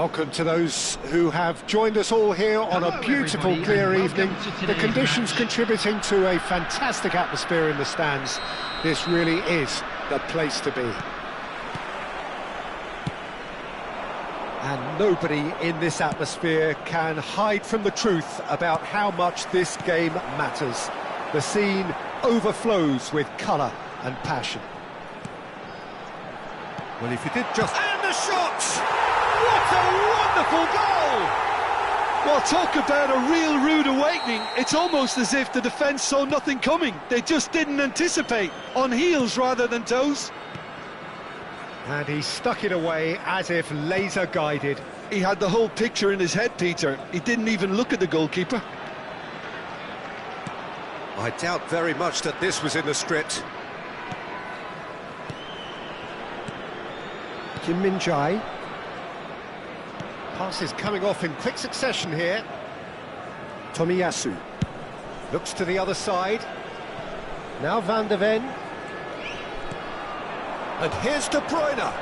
Welcome to those who have joined us all here on a beautiful, clear evening. The conditions contributing to a fantastic atmosphere in the stands. This really is the place to be. And nobody in this atmosphere can hide from the truth about how much this game matters. The scene overflows with colour and passion. Well, if you did just... And the shot! What a wonderful goal! Well, talk about a real rude awakening. It's almost as if the defence saw nothing coming. They just didn't anticipate, on heels rather than toes. And he stuck it away as if laser-guided. He had the whole picture in his head, Peter. He didn't even look at the goalkeeper. I doubt very much that this was in the script. Kim Min-jae. Passes coming off in quick succession here. Tomiyasu. Looks to the other side. Now Van de Ven. And here's De Bruyne.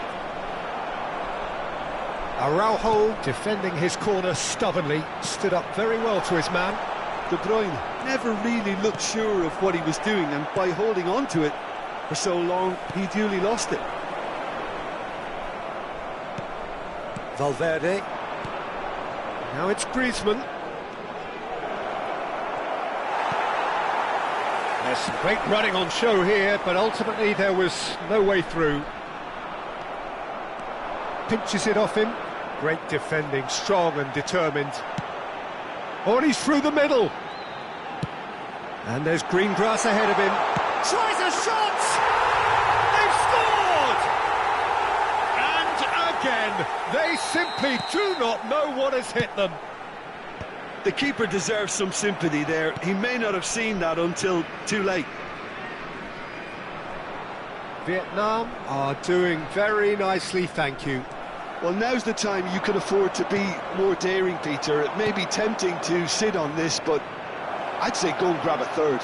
Araujo defending his corner stubbornly, stood up very well to his man. De Bruyne never really looked sure of what he was doing, and by holding on to it for so long, he duly lost it. Valverde. Now it's Griezmann. There's some great running on show here, but ultimately there was no way through. Pinches it off him. Great defending, strong and determined. Oh, and he's through the middle. And there's green grass ahead of him. Tries a shot! They've scored! And again, they simply do not know what has hit them. The keeper deserves some sympathy there. He may not have seen that until too late. Vietnam are doing very nicely, thank you. Well, now's the time you can afford to be more daring, Peter. It may be tempting to sit on this, but I'd say go and grab a third.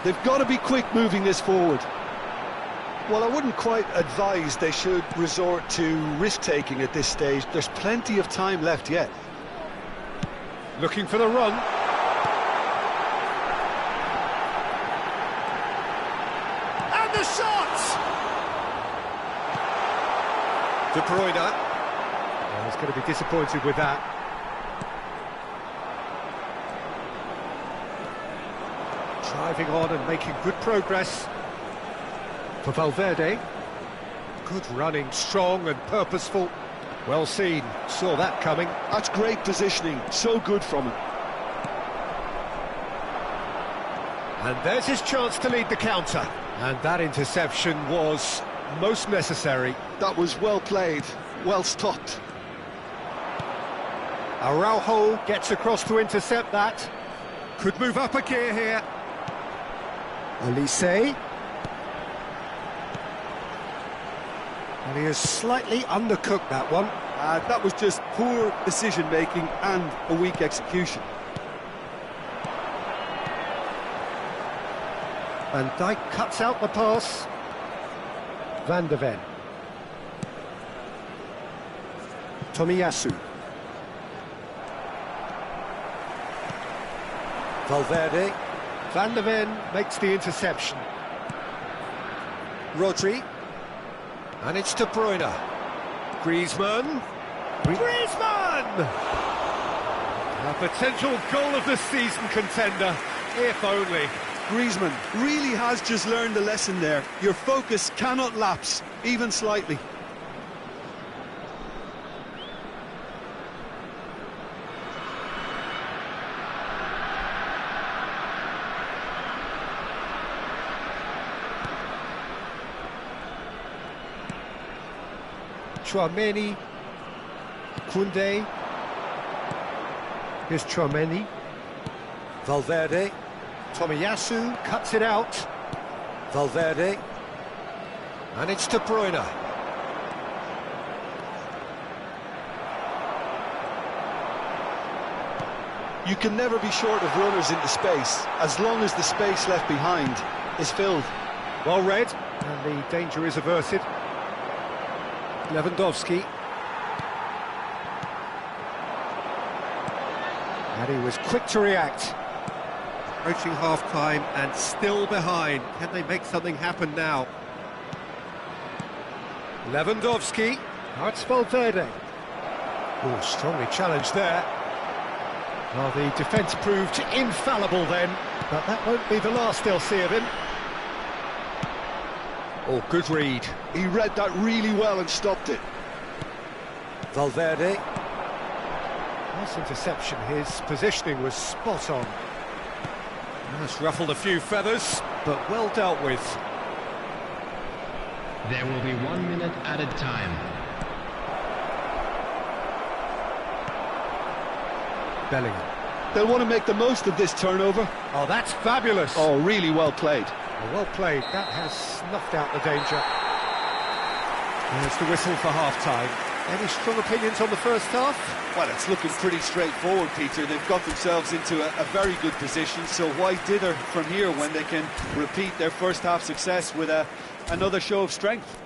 They've got to be quick moving this forward. Well, I wouldn't quite advise they should resort to risk-taking at this stage. There's plenty of time left yet. Looking for the run. And the shot! De Bruyne. Well, he's going to be disappointed with that. Driving on and making good progress. For Valverde. Good running, strong and purposeful. Well seen, saw that coming. That's great positioning, so good from him. And there's his chance to lead the counter. And that interception was most necessary. That was well played, well stopped. Araujo gets across to intercept that. Could move up a gear here. Olise. And he has slightly undercooked that one. That was just poor decision-making and a weak execution. Van Dijk cuts out the pass. Van de Ven. Tomiyasu. Valverde. Van de Ven makes the interception. Rodri. And it's De Bruyne. Griezmann. Griezmann! A potential goal of the season contender, if only. Griezmann really has just learned the lesson there. Your focus cannot lapse, even slightly. Chouameni, Koundé, here's Chouameni, Valverde. Tomiyasu cuts it out, Valverde. And it's De Bruyne. You can never be short of runners into space, as long as the space left behind is filled. well read, and the danger is averted. Lewandowski. And he was quick to react. Approaching half-time and still behind. Can they make something happen now? Lewandowski. Now it's Valverde. Oh, strongly challenged there. Well, the defence proved infallible then, but that won't be the last they'll see of him. Oh, good read. He read that really well and stopped it. Valverde. Nice interception. His positioning was spot on. That's ruffled a few feathers, but well dealt with. There will be 1 minute added time. Bellingham. They'll want to make the most of this turnover. Oh, that's fabulous. Oh, really well played. Well played. That has snuffed out the danger. There's the whistle for half-time. Any strong opinions on the first half? Well, it's looking pretty straightforward, Peter. They've got themselves into a very good position, so why dither from here when they can repeat their first half success with another show of strength?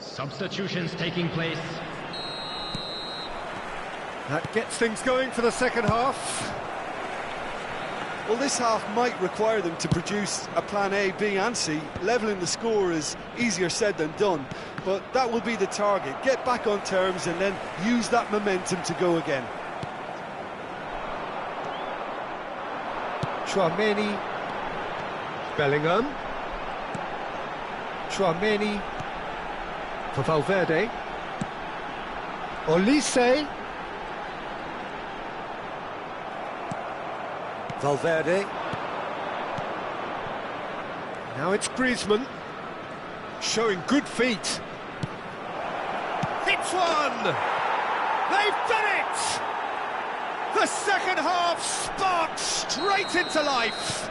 Substitutions taking place. That gets things going for the second half. Well, this half might require them to produce a plan A, B and C. Levelling the score is easier said than done, but that will be the target. Get back on terms and then use that momentum to go again. Tchouameni, Bellingham, Tchouameni for Valverde, Olise, Valverde, now it's Griezmann, showing good feet, hits one, they've done it! The second half sparks straight into life.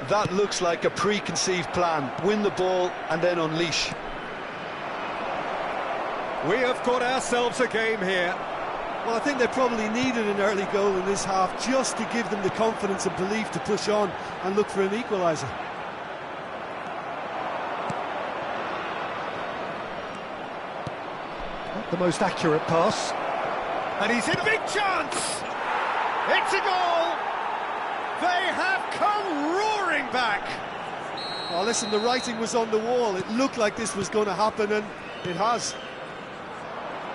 That looks like a preconceived plan. Win the ball and then unleash. We have got ourselves a game here. Well, I think they probably needed an early goal in this half just to give them the confidence and belief to push on and look for an equaliser. Not the most accurate pass. And he's in a big chance! It's a goal! They have come roaring back! Oh, listen, the writing was on the wall. It looked like this was going to happen, and it has.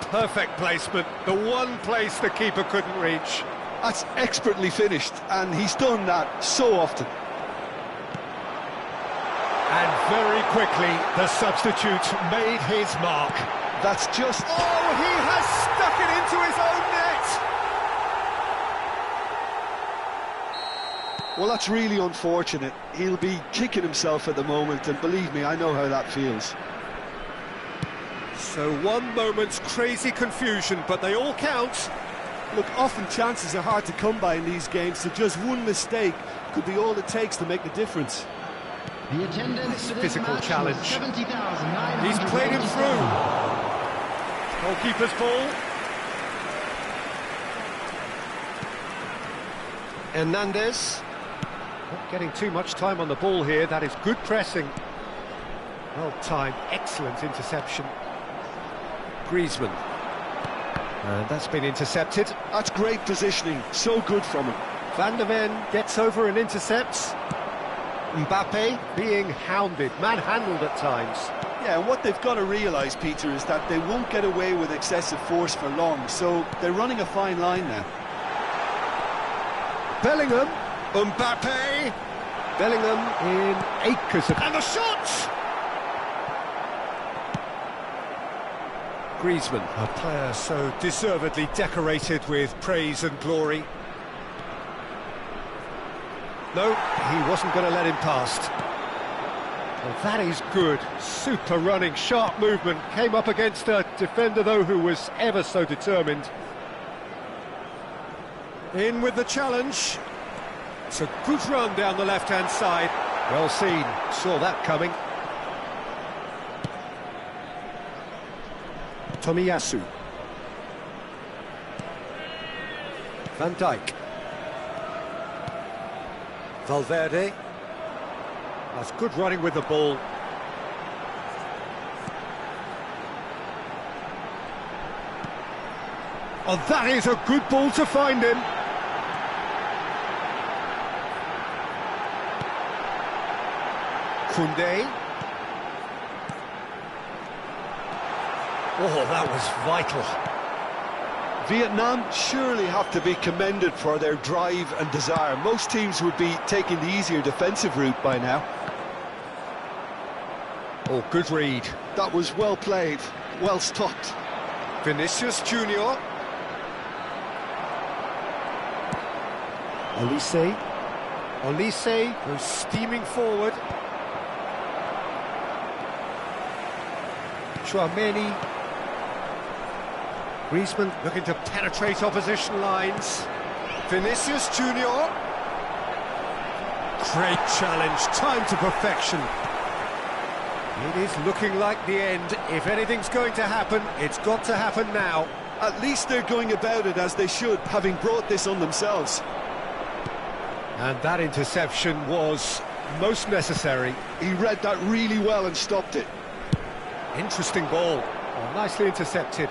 Perfect placement, the one place the keeper couldn't reach. That's expertly finished, and he's done that so often. And very quickly, the substitute made his mark. That's just... Oh, he has stuck it into his own net! Well, that's really unfortunate. He'll be kicking himself at the moment, and believe me, I know how that feels. So one moment's crazy confusion, but they all count. Look, often chances are hard to come by in these games, so just one mistake could be all it takes to make the difference. The attendance for this Physical match challenge. was 70,900. He's played him through. Goalkeeper's ball. Hernandez. Not getting too much time on the ball here. That is good pressing. Well timed, excellent interception. Griezmann. And that's been intercepted. That's great positioning, so good from him. Van der Ven gets over and intercepts. Mbappe being hounded, manhandled at times. Yeah, and what they've got to realise, Peter, is that they won't get away with excessive force for long, so they're running a fine line now. Bellingham, Mbappe, Bellingham in acres of... And the shot! Griezmann, a player so deservedly decorated with praise and glory. No, he wasn't going to let him past. Well, that is good. Super running, sharp movement. Came up against a defender, though, who was ever so determined. In with the challenge. It's a good run down the left-hand side. Well seen. Saw that coming. Tomiyasu. Van Dijk. Valverde. That's good running with the ball. Oh, that is a good ball to find him. Koundé. Oh, that was vital. Vietnam surely have to be commended for their drive and desire. Most teams would be taking the easier defensive route by now. Oh, good read. That was well played, well stopped. Vinicius Junior. Olise goes steaming forward. Chouameni. Griezmann looking to penetrate opposition lines. Vinicius Junior. Great challenge, time to perfection. It is looking like the end. If anything's going to happen, it's got to happen now. At least they're going about it as they should, having brought this on themselves. And that interception was most necessary. He read that really well and stopped it. Interesting ball. Oh, nicely intercepted.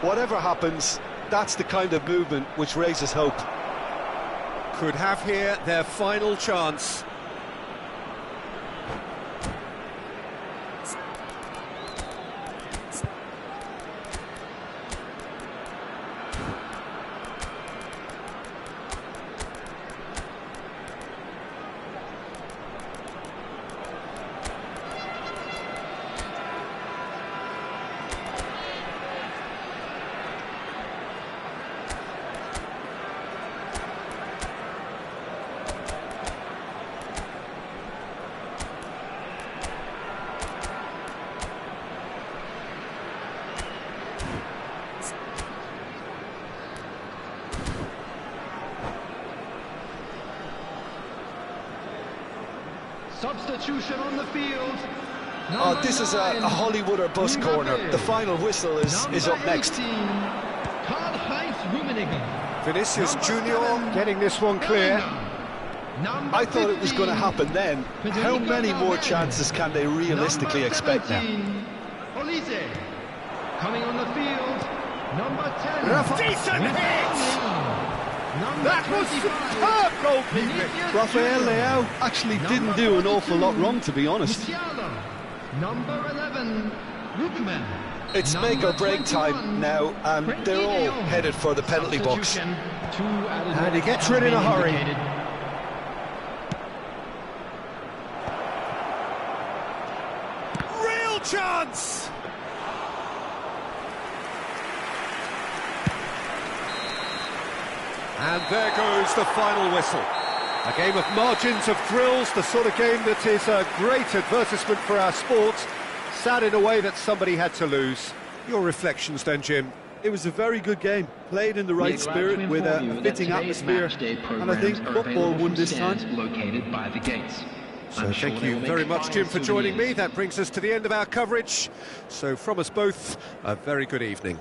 Whatever happens, that's the kind of movement which raises hope. Could have here their final chance. Substitution on the field. Oh, this is a Hollywood or bust corner. The final whistle is up next. Vinicius Junior getting this one clear. I thought it was going to happen then. How many more chances can they realistically expect now? Olise coming on the field. Number 10. Decent hit! That was superb goalkeeping. Rafael Leao actually didn't do an awful lot wrong, to be honest. Number 11. Lookman. It's make or break time now, and they're all headed for the penalty box. And he gets rid in a hurry. Real chance! And there goes the final whistle. A game of margins, of thrills, the sort of game that is a great advertisement for our sport. Sad in a way that somebody had to lose. Your reflections then, Jim? It was a very good game, played in the right spirit with a fitting atmosphere, and I think football won this time. Located by the gates. So thank you very much, Jim, for joining me. That brings us to the end of our coverage. So from us both, a very good evening.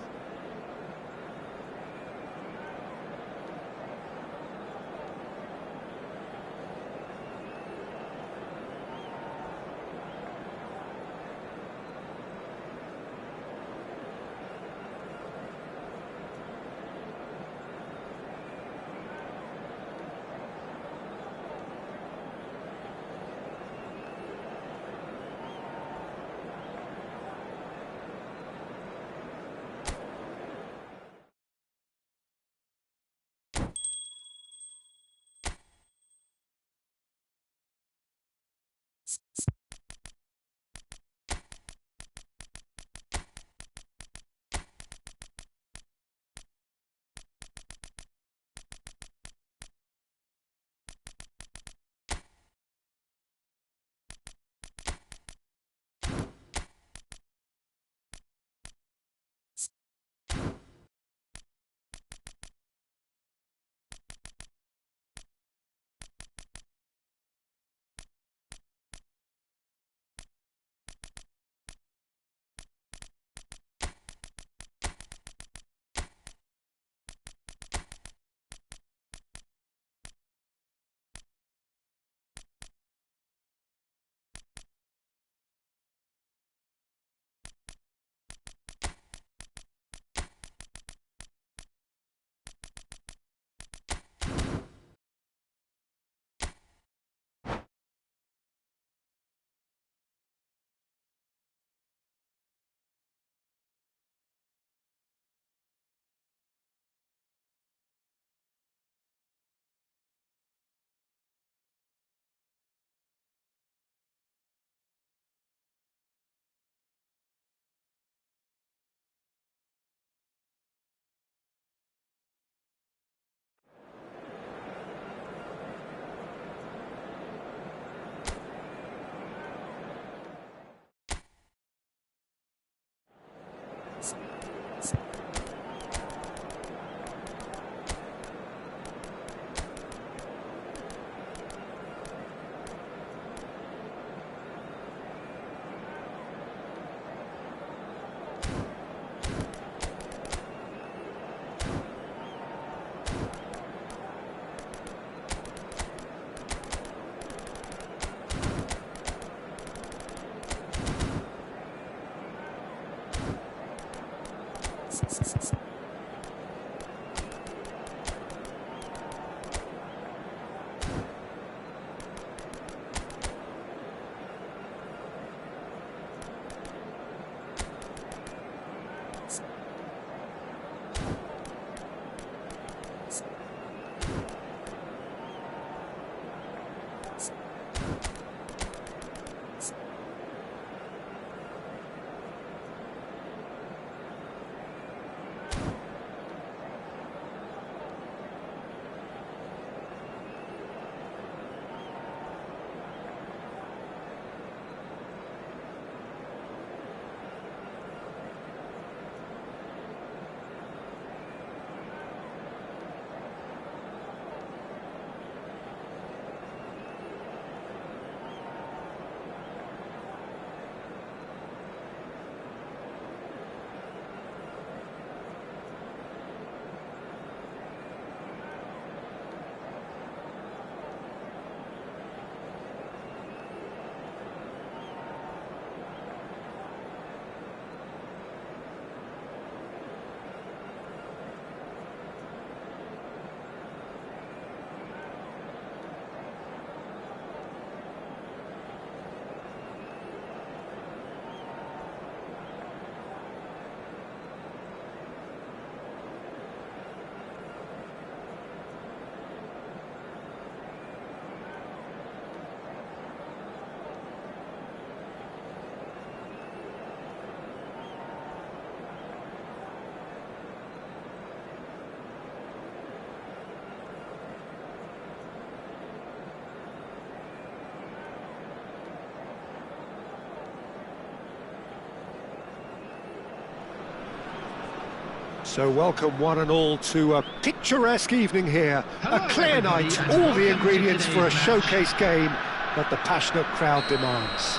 So welcome one and all to a picturesque evening here, a clear night, all the ingredients for a showcase game that the passionate crowd demands.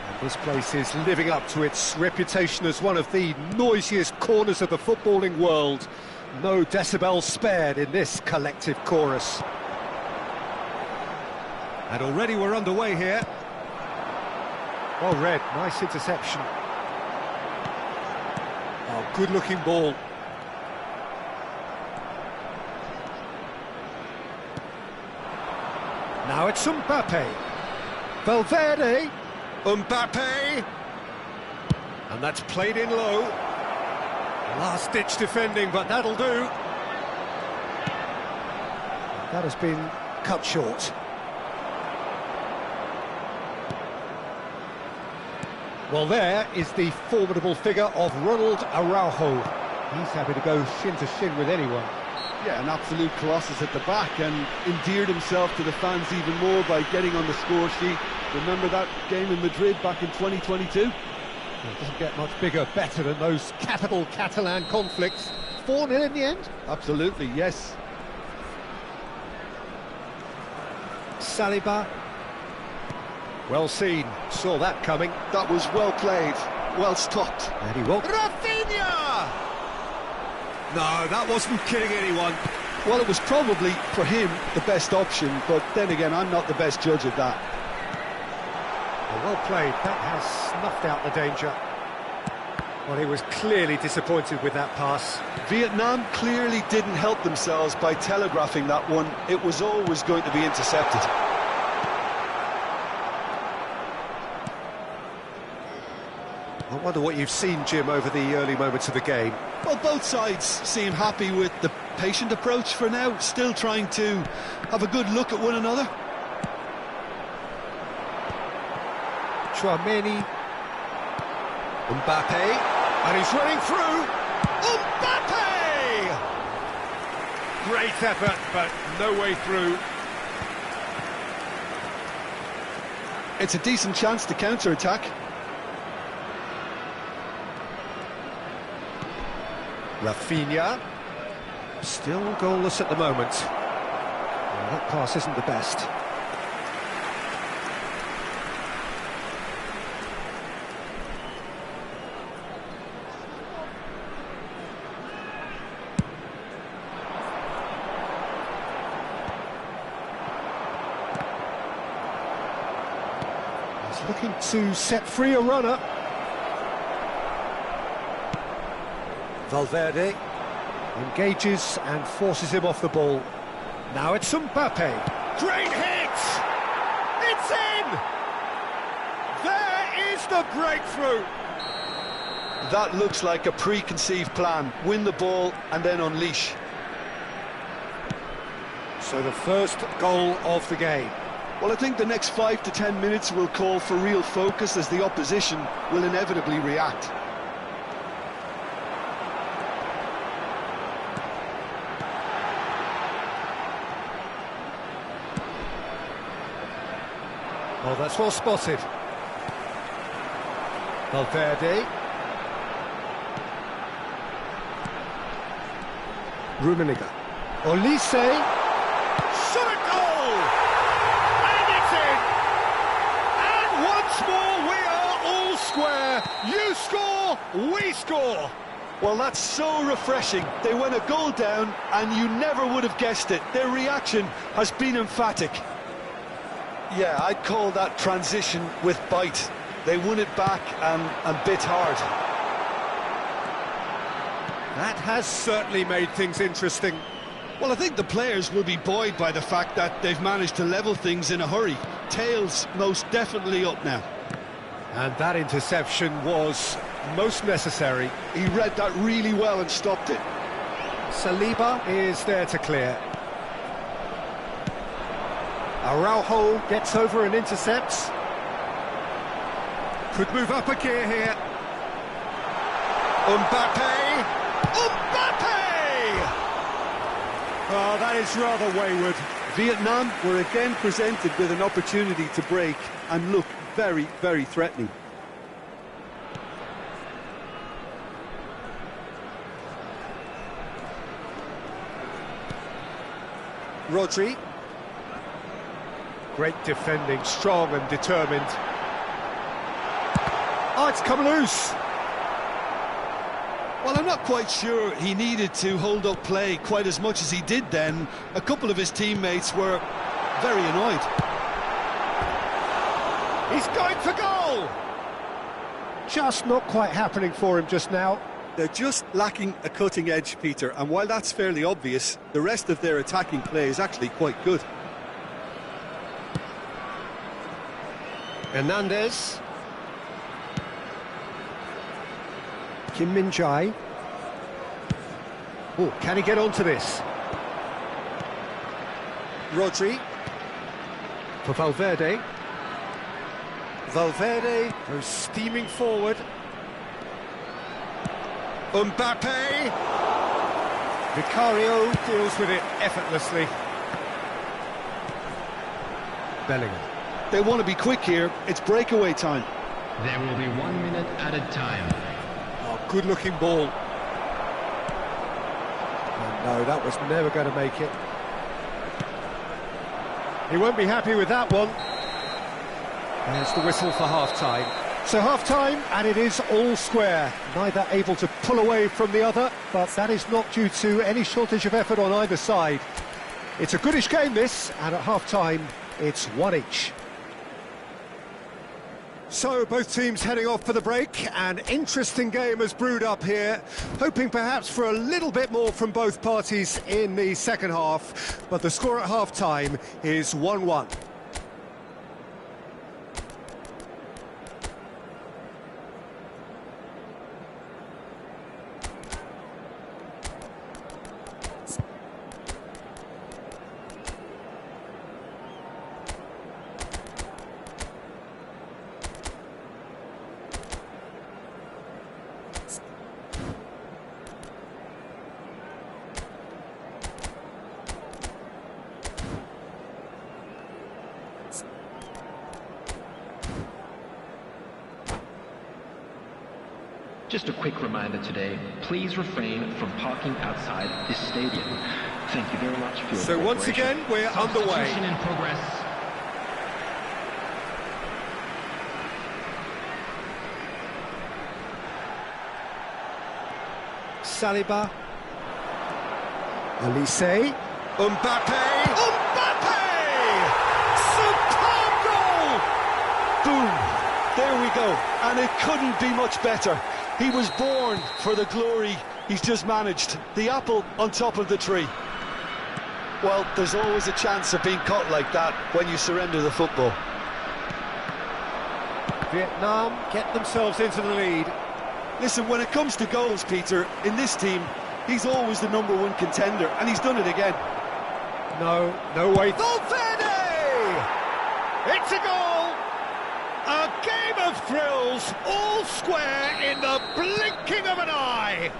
And this place is living up to its reputation as one of the noisiest corners of the footballing world. No decibels spared in this collective chorus. And already we're underway here. Well read, nice interception. Oh, good-looking ball. Now it's Mbappe. Valverde. Mbappe! And that's played in low. Last-ditch defending, but that'll do. That has been cut short. Well, there is the formidable figure of Ronald Araujo. He's happy to go shin to shin with anyone. Yeah, an absolute colossus at the back, and endeared himself to the fans even more by getting on the score sheet. Remember that game in Madrid back in 2022? It doesn't get much bigger, better than those capital Catalan conflicts. 4-0 in the end? Absolutely, yes. Saliba. Well seen, saw that coming. That was well played, well stopped. And he will. Rafinha! No, that wasn't kidding anyone. Well, it was probably, for him, the best option, but then again, I'm not the best judge of that. Well played, that has snuffed out the danger. Well, he was clearly disappointed with that pass. Vietnam clearly didn't help themselves by telegraphing that one. It was always going to be intercepted. I wonder what you've seen, Jim, over the early moments of the game. Well, both sides seem happy with the patient approach for now, still trying to have a good look at one another. Chouameni. Mbappe, and he's running through. Mbappe! Great effort, but no way through. It's a decent chance to counter-attack. Rafinha. Still goalless at the moment. Well, that pass isn't the best. He's looking to set free a runner. Valverde engages and forces him off the ball. Now it's Mbappe. Great hit! It's in! There is the breakthrough! That looks like a preconceived plan. Win the ball and then unleash. So the first goal of the game. Well, I think the next 5 to 10 minutes will call for real focus as the opposition will inevitably react. Oh, that's well spotted. Valverde. Rummenigge. Olise. Shot a goal! And it's in! And once more we are all square. You score, we score. Well, that's so refreshing. They went a goal down and you never would have guessed it. Their reaction has been emphatic. Yeah, I'd call that transition with bite. They won it back and bit hard. That has certainly made things interesting. Well, I think the players will be buoyed by the fact that they've managed to level things in a hurry. Tails most definitely up now. And that interception was most necessary. He read that really well and stopped it. Saliba is there to clear. Araujo gets over and intercepts. Could move up a gear here. Mbappe! Mbappe! Oh, that is rather wayward. Vietnam were again presented with an opportunity to break and look very, very threatening. Rodri. Great defending, strong and determined. Oh, it's come loose. Well, I'm not quite sure he needed to hold up play quite as much as he did then. A couple of his teammates were very annoyed. He's going for goal! Just not quite happening for him just now. They're just lacking a cutting edge, Peter, and while that's fairly obvious, the rest of their attacking play is actually quite good. Hernandez. Kim Min-jae. Oh, can he get onto this? Rodri. For Valverde. Valverde goes steaming forward. Mbappe. Vicario deals with it effortlessly. Bellingham. They want to be quick here. It's breakaway time. There will be 1 minute added time. Oh, good-looking ball. Oh, no, that was never going to make it. He won't be happy with that one. There's the whistle for half-time. So half-time, and it is all square. Neither able to pull away from the other, but that is not due to any shortage of effort on either side. It's a goodish game, this, and at half-time, it's one each. So both teams heading off for the break. An interesting game has brewed up here, hoping perhaps for a little bit more from both parties in the second half, but the score at half-time is 1-1. Just a quick reminder today, please refrain from parking outside this stadium. Thank you very much for your So once again, we're underway. Substitution in progress. Saliba. Olise. Mbappe. Mbappe! Superb goal! Boom! There we go. And it couldn't be much better. He was born for the glory He's just managed the apple on top of the tree. Well, there's always a chance of being caught like that when you surrender the football. Vietnam get themselves into the lead. Listen, when it comes to goals, Peter, in this team, he's always the #1 contender, and he's done it again. No way. Valverde! It's a goal! A game of thrills, all square in the blinking of an eye!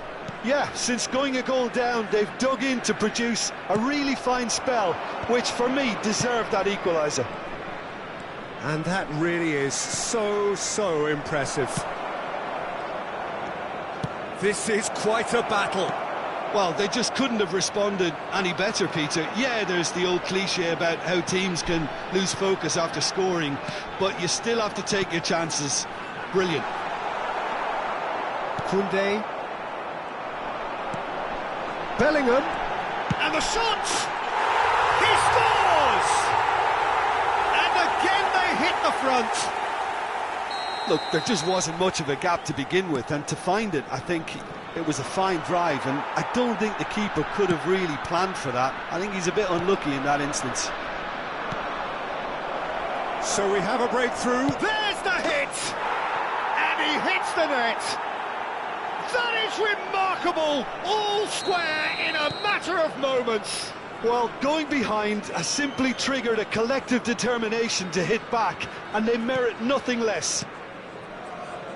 Yeah, since going a goal down, they've dug in to produce a really fine spell, which for me deserved that equaliser. And that really is so impressive. This is quite a battle. Well, they just couldn't have responded any better, Peter. Yeah, there's the old cliche about how teams can lose focus after scoring, but you still have to take your chances. Brilliant. Koundé. Bellingham. And the shot! He scores! And again they hit the front. Look, there just wasn't much of a gap to begin with, and to find it, I think it was a fine drive, and I don't think the keeper could have really planned for that. I think he's a bit unlucky in that instance. So we have a breakthrough. There's the hit! And he hits the net. That is remarkable! All square in a matter of moments. Well, going behind has simply triggered a collective determination to hit back, and they merit nothing less.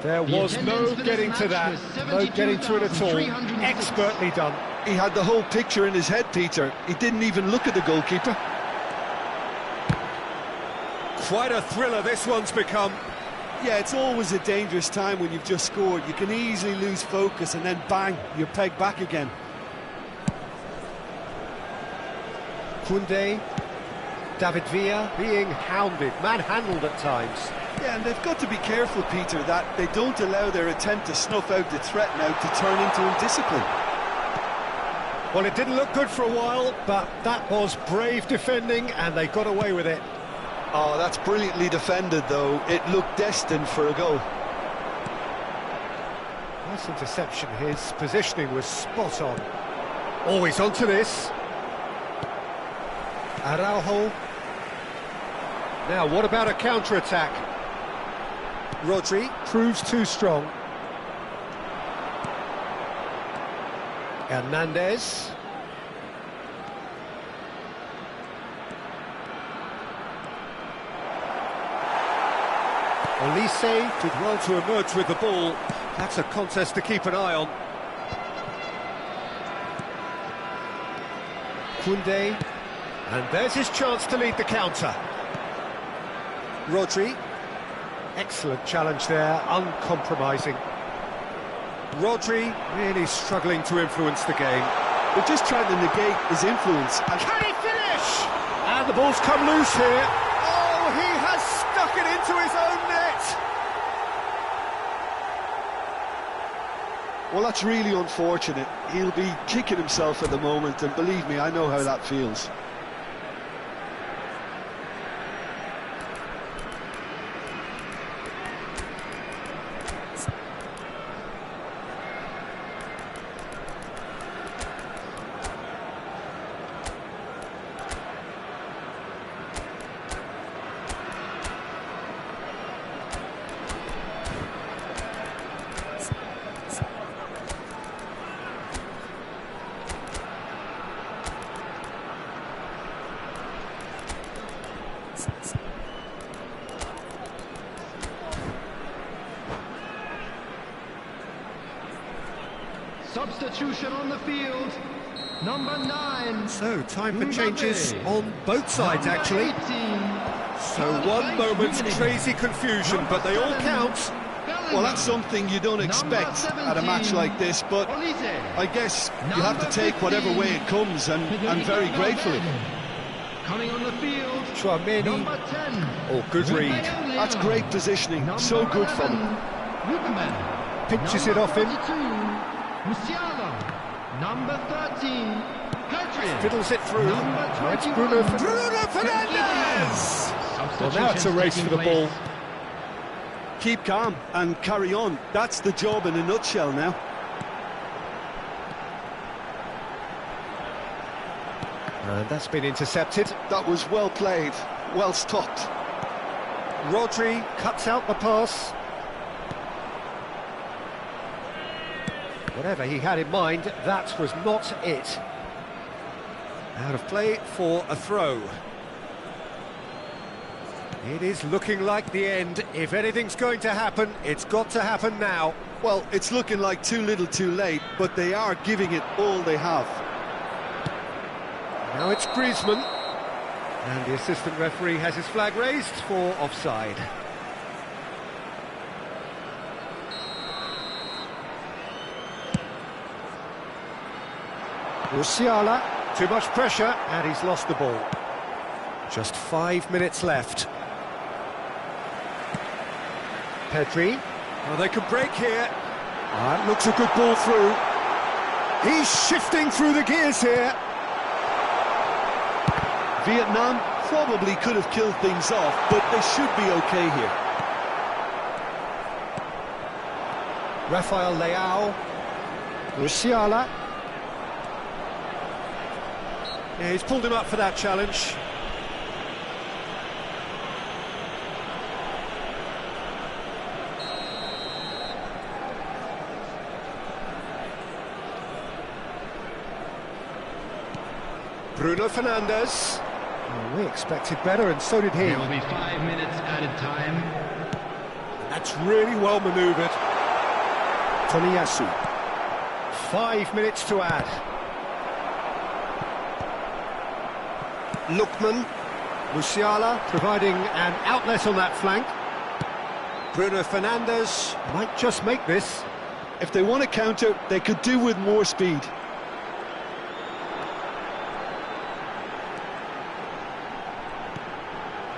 There was no getting to that, no getting to it at all. Expertly done. He had the whole picture in his head, Peter. He didn't even look at the goalkeeper. Quite a thriller this one's become. Yeah, it's always a dangerous time when you've just scored. You can easily lose focus and then bang, you're pegged back again. Koundé, David Villa being hounded, manhandled at times. Yeah, and they've got to be careful, Peter, that they don't allow their attempt to snuff out the threat now to turn into indiscipline. Well, it didn't look good for a while, but that was brave defending, and they got away with it. Oh, that's brilliantly defended, though. It looked destined for a goal. Nice interception. His positioning was spot on. Always onto this. Araujo. Now, what about a counter-attack? Rodri proves too strong. Hernandez. Olise did well to emerge with the ball. That's a contest to keep an eye on. Koundé. And there's his chance to lead the counter. Rodri. Excellent challenge there, uncompromising. Rodri really struggling to influence the game. They're just trying to negate his influence. Can he finish? And the ball's come loose here. Oh, he has stuck it into his own net. Well, that's really unfortunate. He'll be kicking himself at the moment, and believe me, I know how that feels. Substitution on the field, number 9. So, time for changes on both sides, actually. 18. So, one moment's crazy confusion, but they all count. Well, that's something you don't expect at a match like this, but I guess you have to take whatever way it comes, and very gratefully. Coming on the field, Chouameni. number 10. Oh, good read. That's great positioning, so good from him. Pinches it off him. Musiala, number 13. Hadrian. Fiddles it through. Now it's Bruno Fernandes! Well, now it's a race for the ball. Keep calm and carry on. That's the job in a nutshell now. And that's been intercepted. That was well played, well stopped. Rodri cuts out the pass. Whatever he had in mind, that was not it. Out of play for a throw. It is looking like the end. If anything's going to happen, it's got to happen now. Well, it's looking like too little too late, but they are giving it all they have. Now it's Griezmann. And the assistant referee has his flag raised for offside. Musiala, too much pressure, and he's lost the ball. Just 5 minutes left. Pedri. Well, they could break here. That looks a good ball through. He's shifting through the gears here. Vietnam probably could have killed things off, but they should be okay here. Rafael Leao. Musiala. Yeah, he's pulled him up for that challenge. Bruno Fernandes. Oh, we expected better, and so did he. There will be 5 minutes added time. That's really well manoeuvred. Toniyasu. 5 minutes to add. Lookman. Musiala providing an outlet on that flank. Bruno Fernandes might just make this. If they want to counter, they could do with more speed.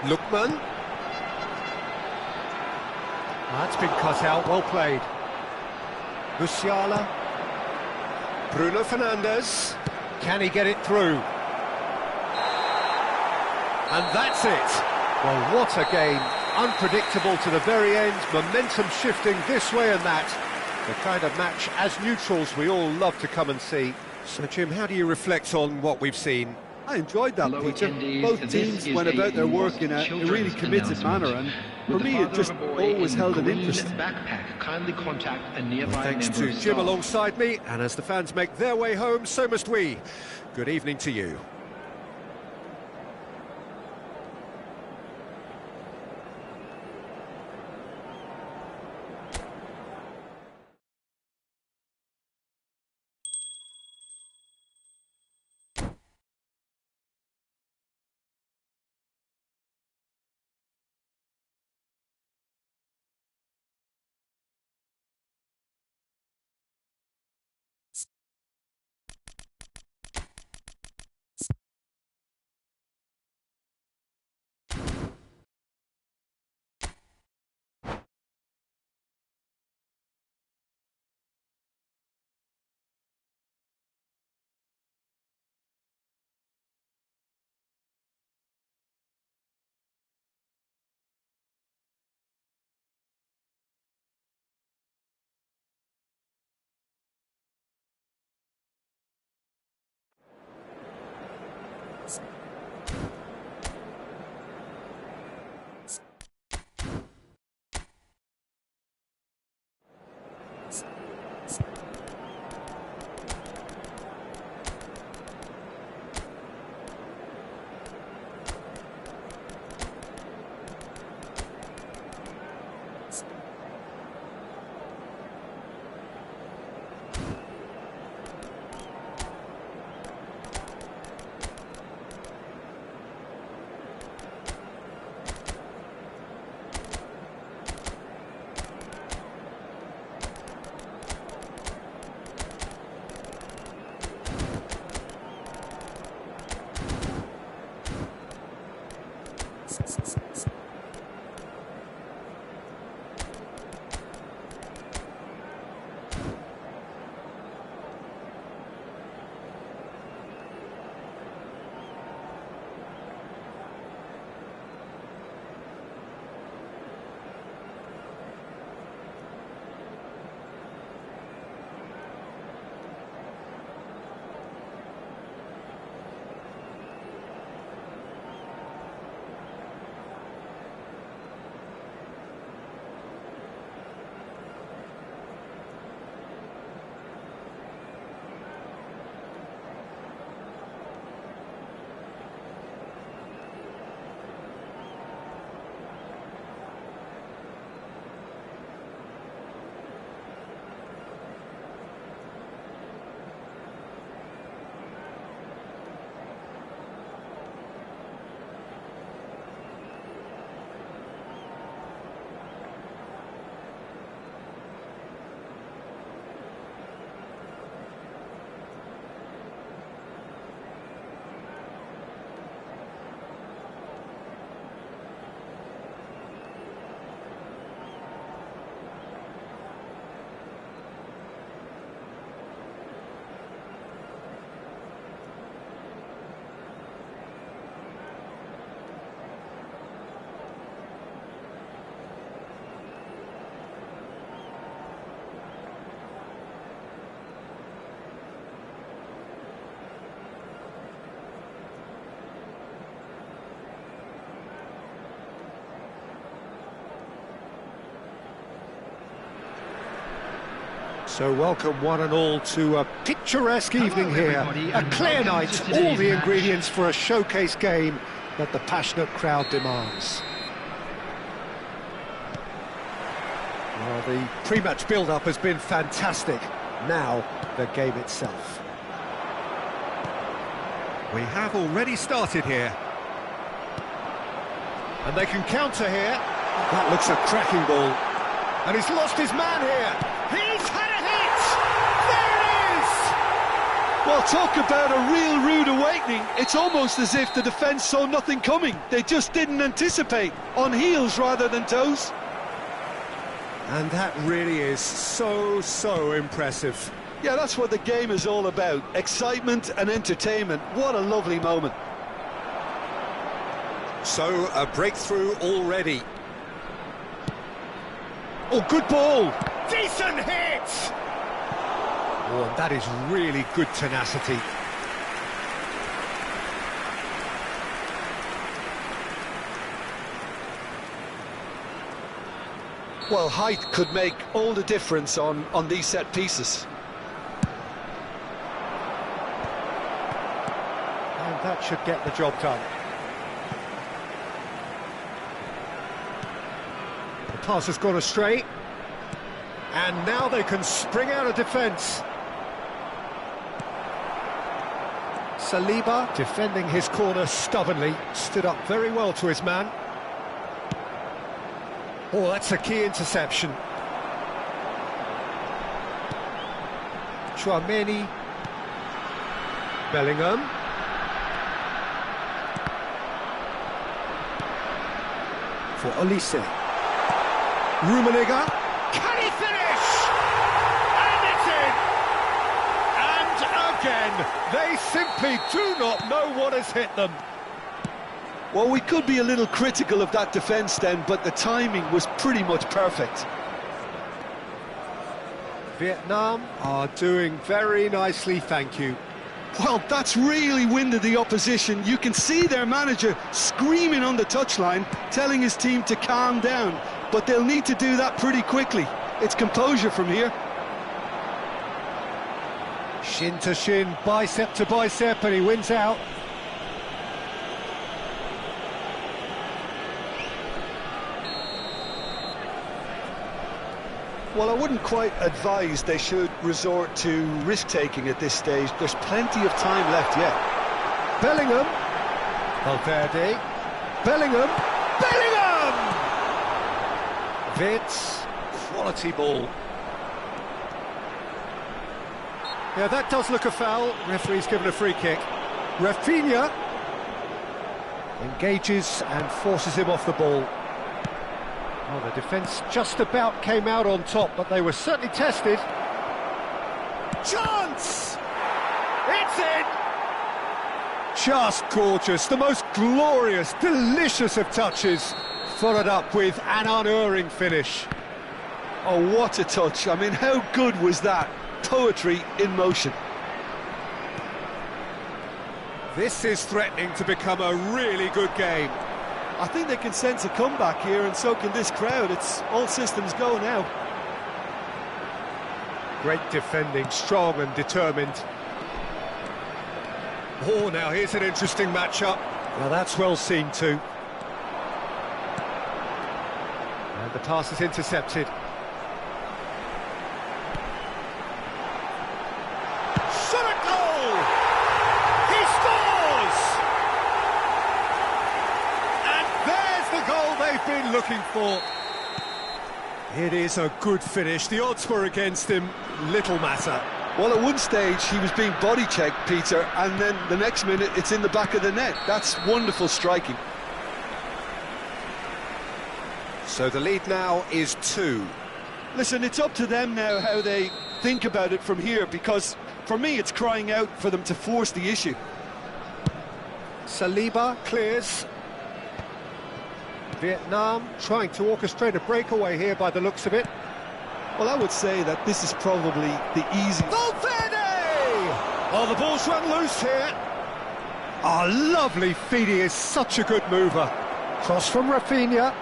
Lookman. That's been cut out, well played. Musiala. Bruno Fernandes. Can he get it through? And that's it. Well, what a game. Unpredictable to the very end, momentum shifting this way and that. The kind of match, as neutrals, we all love to come and see. So, Jim, how do you reflect on what we've seen? I enjoyed that, Hello, Peter. attendees. Both This teams is went about their work in a children's really committed announcement. manner, and for With the me it father just of a boy always in held an green interest. backpack, kindly contact a nearby Thanks member to of Jim staff. alongside me, and as the fans make their way home, so must we. Good evening to you. So welcome one and all to a picturesque evening here, a clear night, all the ingredients for a showcase game that the passionate crowd demands. Well, the pre-match build-up has been fantastic. Now, the game itself. We have already started here. And they can counter here. That looks a cracking ball. And he's lost his man here. He's had a hit! There it is! Well, talk about a real rude awakening. It's almost as if the defence saw nothing coming. They just didn't anticipate. On heels rather than toes. And that really is so impressive. Yeah, that's what the game is all about. Excitement and entertainment. What a lovely moment. So, a breakthrough already. Oh, good ball! Decent hit! Oh, and that is really good tenacity. Well, height could make all the difference on these set pieces. And that should get the job done. The pass has gone astray. And now they can spring out of defence. Saliba, defending his corner stubbornly, stood up very well to his man. Oh, that's a key interception. Chouameni. Bellingham. For Olise. Rummenigge. Can he finish? And it's in! And again, they simply do not know what has hit them. Well, we could be a little critical of that defence then, but the timing was pretty much perfect. Vietnam are doing very nicely, thank you. Well, that's really winded the opposition. You can see their manager screaming on the touchline, telling his team to calm down, but they'll need to do that pretty quickly. It's composure from here. Shin to shin, bicep to bicep, and he wins out. Well, I wouldn't quite advise they should resort to risk-taking at this stage. There's plenty of time left yet. Bellingham. Valverde. Bellingham. Bellingham! Vitz. Quality ball. Yeah, that does look a foul. Referee's given a free kick. Rafinha engages and forces him off the ball. Oh, the defence just about came out on top, but they were certainly tested. Chance! It's in! Just gorgeous, the most glorious, delicious of touches, followed up with an unerring finish. Oh, what a touch. I mean, how good was that? Poetry in motion. This is threatening to become a really good game. I think they can sense a comeback here, and so can this crowd. It's all systems go now. Great defending, strong and determined. Oh, now here's an interesting matchup. Well, that's well seen too. And the pass is intercepted. Shot a goal! He scores! And there's the goal they've been looking for. It is a good finish. The odds were against him. Little matter. Well, at one stage he was being body checked, Peter, and then the next minute it's in the back of the net. That's wonderful striking. So the lead now is 2. Listen, it's up to them now how they think about it from here, because for me it's crying out for them to force the issue. Saliba clears. Vietnam trying to orchestrate a breakaway here by the looks of it. Well, I would say that this is probably the easy... Valverde! Oh, the ball's run loose here. Oh, lovely feed. He is such a good mover. Cross from Rafinha.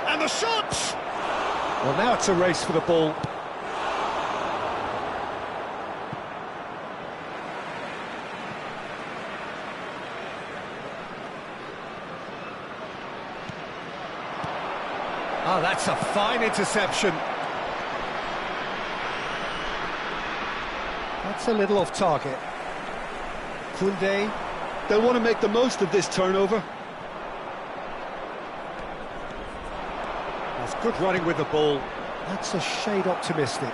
And the shot! Well, now it's a race for the ball. Oh, that's a fine interception. That's a little off target. Koundé. They'll want to make the most of this turnover. That's good running with the ball. That's a shade optimistic.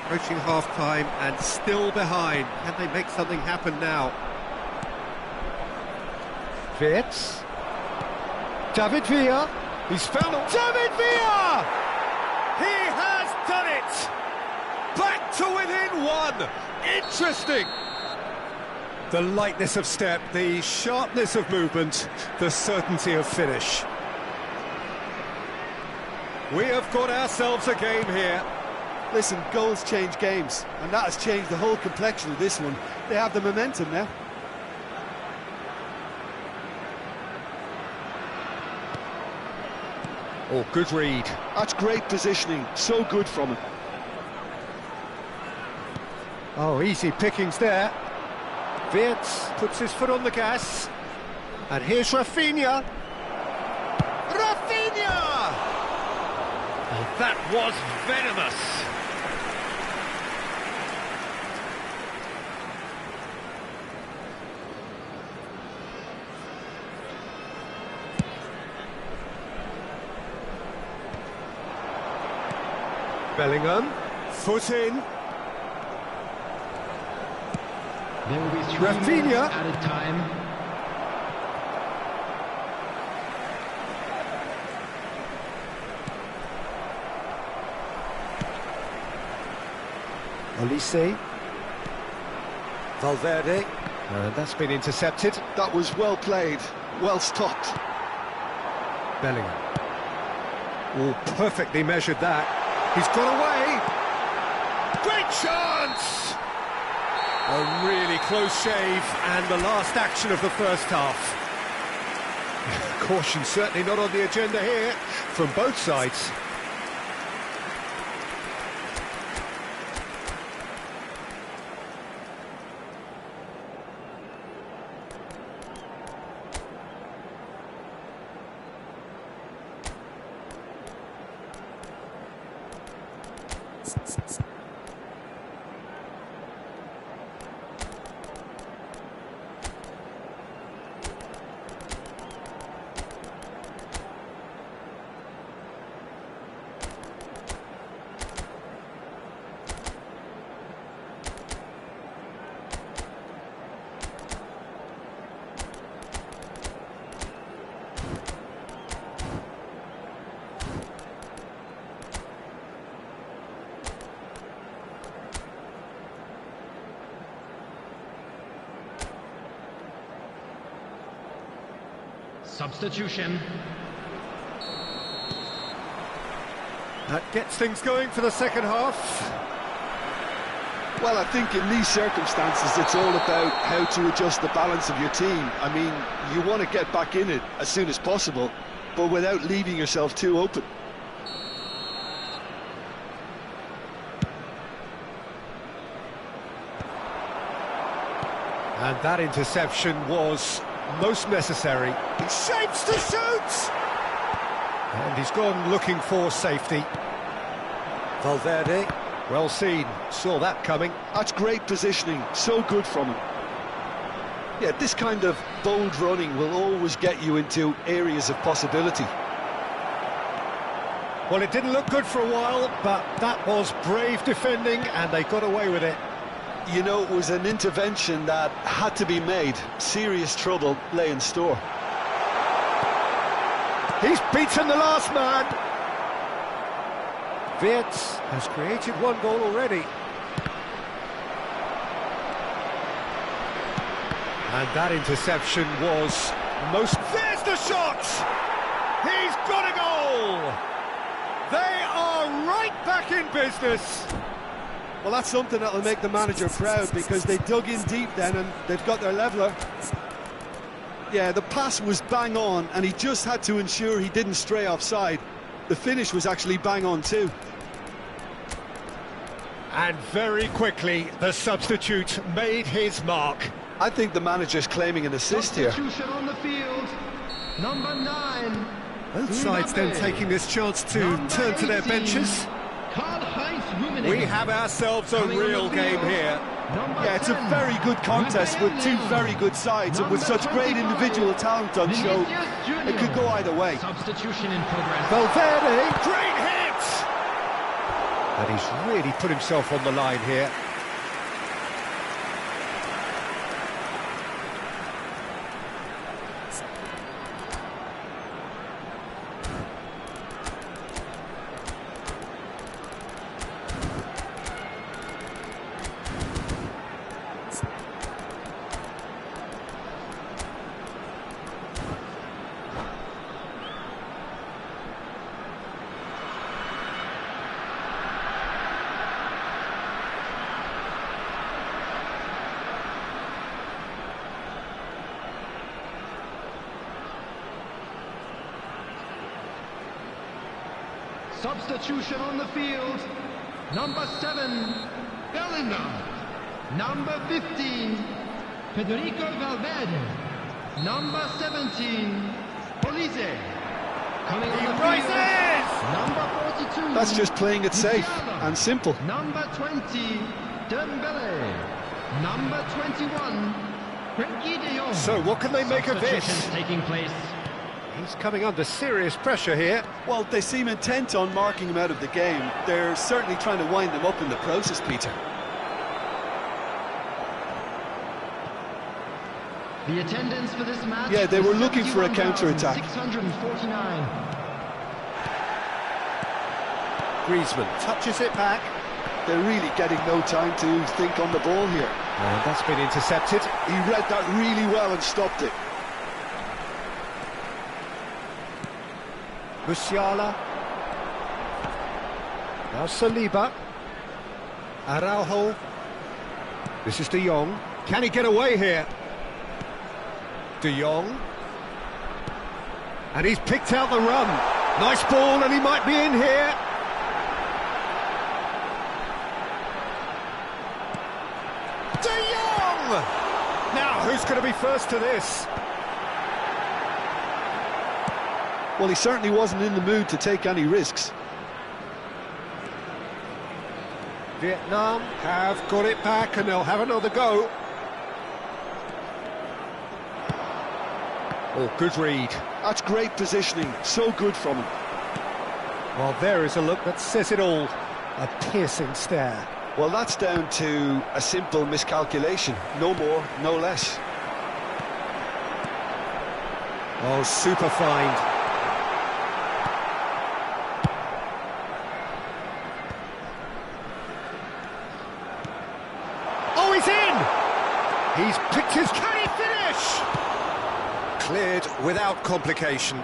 Approaching half-time and still behind. Can they make something happen now? Wirtz. David Villa. He's found it. David Villa! He has done it! Back to within one! Interesting! The lightness of step, the sharpness of movement, the certainty of finish. We have got ourselves a game here. Listen, goals change games, and that has changed the whole complexion of this one. They have the momentum now. Oh, good read. That's great positioning, so good from him. Oh, easy pickings there. Wirtz puts his foot on the gas. And here's Rafinha. Rafinha! Oh, that was venomous. Bellingham, foot in. There will be 3 Rafinha. minutes added time. Olise. Valverde. And that's been intercepted. That was well played, well stopped. Bellingham. Oh, perfectly measured that. He's got away. Great chance! A really close shave, and the last action of the first half. Caution certainly not on the agenda here, from both sides. Substitution. That gets things going for the second half. Well, I think in these circumstances, it's all about how to adjust the balance of your team. I mean, you want to get back in it as soon as possible, but without leaving yourself too open. And that interception was most necessary. He shapes to shoot! And he's gone looking for safety. Valverde, well seen, saw that coming. That's great positioning, so good from him. Yeah, this kind of bold running will always get you into areas of possibility. Well, it didn't look good for a while, but that was brave defending, and they got away with it. You know, it was an intervention that had to be made. Serious trouble lay in store. He's beaten the last man. Wirtz has created one goal already. And that interception was most... There's the shot! He's got a goal! They are right back in business. Well, that's something that'll make the manager proud, because they dug in deep then and they've got their leveller. Yeah, the pass was bang on, and he just had to ensure he didn't stray offside. The finish was actually bang on too. And very quickly, the substitute made his mark. I think the manager's claiming an assist here. Substitution on the field. Number 9. Both sides then taking this chance to turn to their benches. We have ourselves a real game here. Yeah, it's a very good contest with two very good sides, and with such great individual talent on show, it could go either way. Substitution in progress. Valverde, great hit! And he's really put himself on the line here. Substitution on the field. Number 7, Bellingham. Number 15, Federico Valverde. Number 17, Olise. Coming on the field. Number 42. That's just playing it safe and simple. Number 20, Dembele. Number 21, Frenkie de Jong. So what can they make of this? Substitutions taking place. He's coming under serious pressure here. Well, they seem intent on marking him out of the game. They're certainly trying to wind him up in the process, Peter. The attendance for this match. Yeah, they were looking for a counter-attack. 649. Griezmann touches it back. They're really getting no time to think on the ball here. And that's been intercepted. He read that really well and stopped it. Musiala. Now Saliba. Araujo. This is De Jong. Can he get away here? De Jong. And he's picked out the run. Nice ball, and he might be in here. De Jong! Now, who's going to be first to this? Well, he certainly wasn't in the mood to take any risks. Vietnam have got it back, and they'll have another go. Oh, good read. That's great positioning, so good from him. Well, there is a look that says it all. A piercing stare. Well, that's down to a simple miscalculation. No more, no less. Oh, super find. Oh, he's in! He's picked his... Can he finish? Cleared without complication.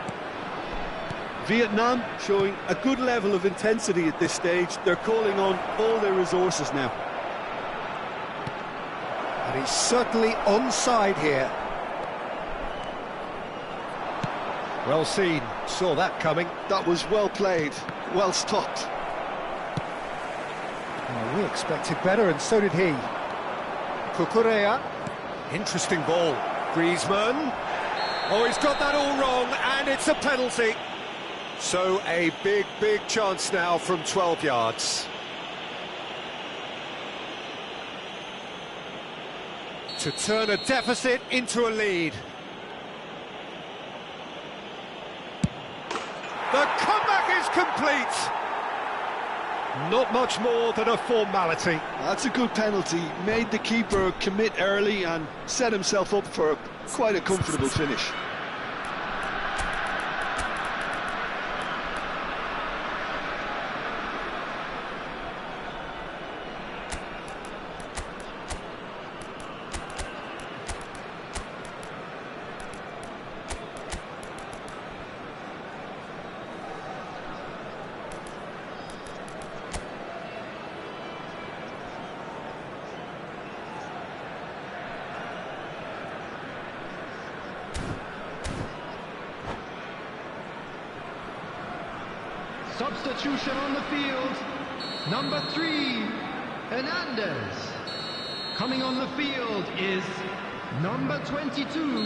Vietnam showing a good level of intensity at this stage. They're calling on all their resources now. And he's certainly onside here. Well seen, saw that coming. That was well played, well stopped. Oh, we expected better, and so did he. Cucurella. Interesting ball. Griezmann. Oh, he's got that all wrong, and it's a penalty. So a big, big chance now from 12 yards. To turn a deficit into a lead. The comeback is complete. Not much more than a formality. That's a good penalty. Made the keeper commit early and set himself up for quite a comfortable finish. Substitution on the field. Number 3, Hernandez. Coming on the field is number 22,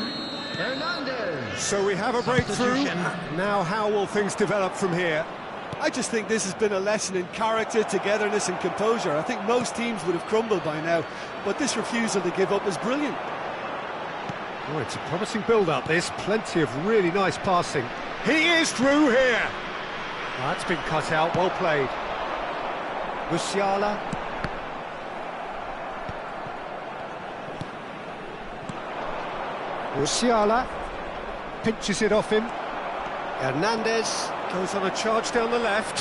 Hernandez. So we have a breakthrough. Now how will things develop from here? I just think this has been a lesson in character, togetherness and composure. I think most teams would have crumbled by now, but this refusal to give up is brilliant. Oh, it's a promising build-up, this. Plenty of really nice passing. He is through here! That's been cut out, well played. Musiala. Musiala pinches it off him. Hernandez goes on a charge down the left.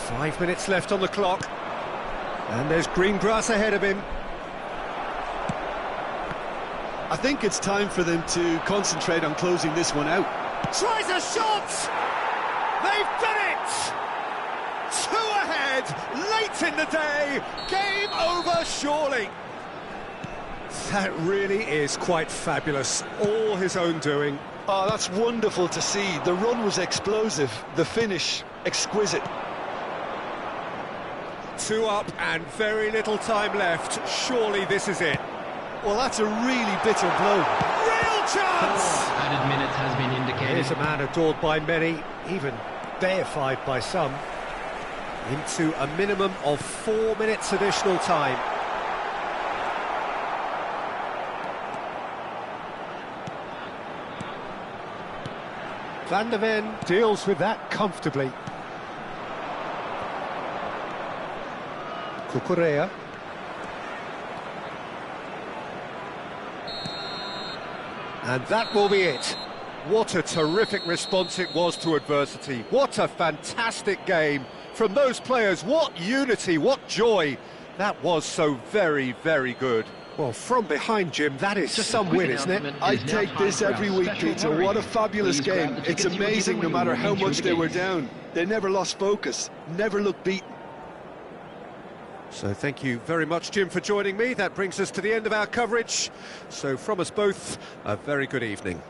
5 minutes left on the clock. And there's green grass ahead of him. I think it's time for them to concentrate on closing this one out. Tries a shot! They've done it! 2 ahead, late in the day, game over surely. That really is quite fabulous, all his own doing. Oh, that's wonderful to see. The run was explosive, the finish exquisite. 2 up and very little time left. Surely this is it. Well, that's a really bitter blow. Real chance! Added minute has been indicated. Here's a man adored by many, even deified by some. Into a minimum of 4 minutes additional time. Van der Ven deals with that comfortably. Cucurella. And that will be it. What a terrific response it was to adversity. What a fantastic game from those players. What unity, what joy. That was so very, very good. Well, from behind, Jim, that is Just some a quick win, isn't it? announcement. I It is now take time this for our every week, special Peter. hurry. What a fabulous Please grab game. the It's tickets you were amazing given no when you matter were how entering much the they were gates. down. They never lost focus, never looked beaten. So thank you very much, Jim, for joining me. That brings us to the end of our coverage. So from us both, a very good evening.